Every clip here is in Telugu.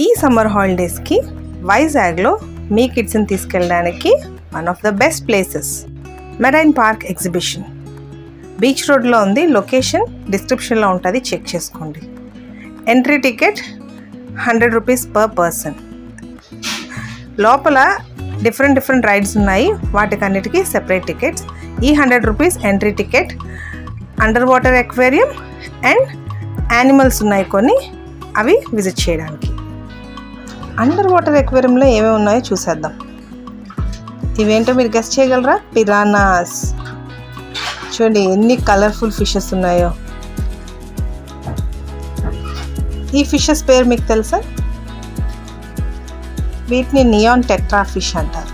ఈ సమ్మర్ హాలిడేస్కి వైజాగ్లో మీ కిడ్స్ని తీసుకెళ్ళడానికి one of the best places marine park exhibition. Beach రోడ్లో ఉంది. లొకేషన్ డిస్క్రిప్షన్లో ఉంటుంది, చెక్ చేసుకోండి. Entry ticket 100 rupees per person. లోపల డిఫరెంట్ రైడ్స్ ఉన్నాయి, వాటికన్నిటికీ సెపరేట్ టికెట్స్. ఈ 100 rupees entry ticket. Under water aquarium and animals ఉన్నాయి కొన్ని, అవి విజిట్ చేయడానికి. అండర్ వాటర్ ఎక్వేరియంలో ఏమేమి ఉన్నాయో చూసేద్దాం. ఇవేంటో మీరు గెస్ట్ చేయగలరా? పిరానాస్. చూడండి ఎన్ని కలర్ఫుల్ ఫిషెస్ ఉన్నాయో. ఈ ఫిషెస్ పేరు మీకు తెలుసా? వీటిని నియాన్ టెట్రా ఫిష్ అంటారు.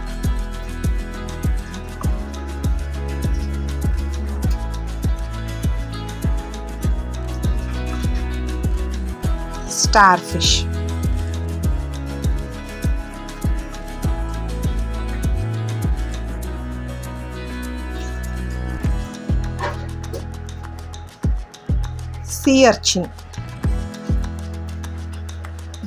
Star fish. Sea urchin.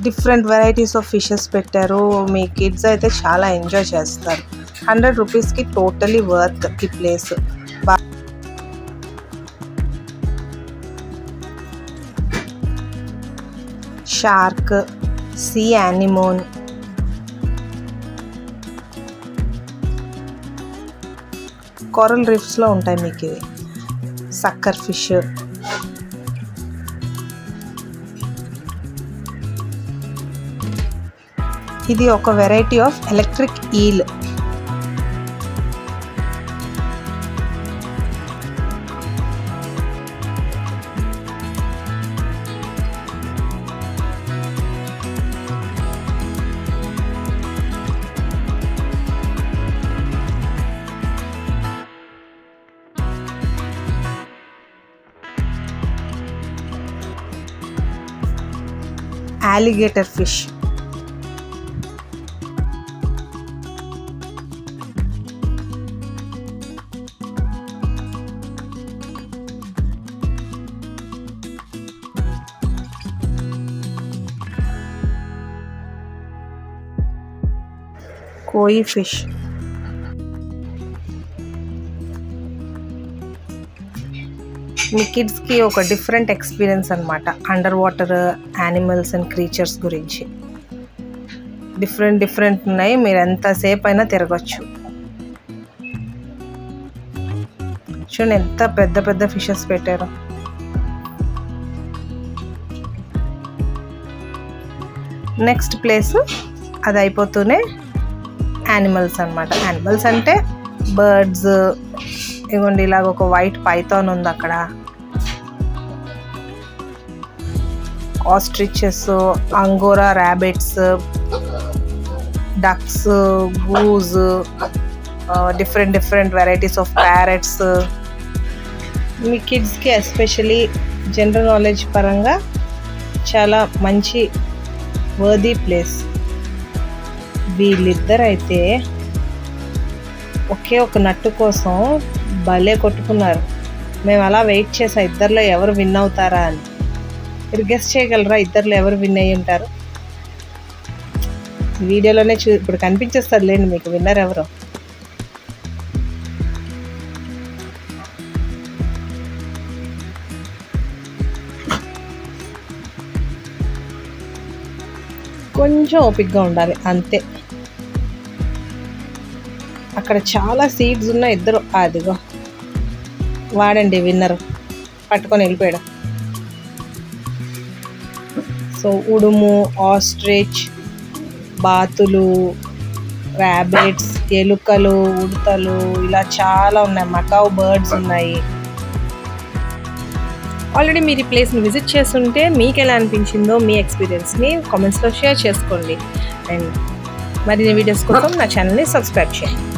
Different varieties of fishes పెట్టారు. మీ కిడ్స్ అయితే చాలా ఎంజాయ్ చేస్తారు. 100 రూపీస్కి టోటలీ వర్త్ ఈ place. Shark, sea anemone, coral రీఫ్స్లో ఉంటాయి మీకు ఇవి. Sucker fish. ఇది ఒక variety of electric eel. alligator fish. koi fish. మీ కిడ్స్కి ఒక డిఫరెంట్ ఎక్స్పీరియన్స్ అనమాట. Under water animals and creatures గురించి డిఫరెంట్ ఉన్నాయి. మీరు ఎంతసేపు అయినా తిరగచ్చు. చూడండి ఎంత పెద్ద ఫిషెస్ పెట్టారు. నెక్స్ట్ ప్లేస్ అది అయిపోతూనే యానిమల్స్ అనమాట. యానిమల్స్ అంటే బర్డ్స్. ఇదిగోండి ఇలాగ ఒక వైట్ పైథాన్ ఉంది అక్కడ. Ostriches, angora rabbits, ducks, goose, different varieties of parrots. మీ కిడ్స్కి ఎస్పెషలీ జనరల్ నాలెడ్జ్ పరంగా చాలా మంచి వర్దీ ప్లేస్. వీళ్ళిద్దరైతే ఒకే ఒక నట్టు కోసం భలే కొట్టుకున్నారు. మేము అలా వెయిట్ చేసాం ఇద్దరిలో ఎవరు విన్ అవుతారా అని. మీరు గెస్ట్ చేయగలరా ఇద్దరిలో ఎవరు విన్ అయ్యి ఉంటారు? వీడియోలోనే ఇప్పుడు కనిపించేస్తుంది లేండి మీకు విన్నర్ ఎవరో. కొంచెం ఓపిక్గా ఉండాలి అంతే. అక్కడ చాలా సీట్స్ ఉన్నాయి. ఇద్దరు అదిగో వాడండి విన్నర్, పట్టుకొని వెళ్ళిపోయాడు. సో ఉడుము, ఆస్ట్రిచ్, బాతులు, ర్యాబిట్స్, ఎలుకలు, ఉడతలు, ఇలా చాలా ఉన్నాయి. మకావ్ బర్డ్స్ ఉన్నాయి. ఆల్రెడీ మీరు ఈ ప్లేస్ని విజిట్ చేస్తుంటే మీకు ఎలా అనిపించిందో మీ ఎక్స్పీరియన్స్ని కామెంట్స్లో షేర్ చేసుకోండి. అండ్ మరిన్ని వీడియోస్ కోసం నా ఛానల్ని సబ్స్క్రైబ్ చేయండి.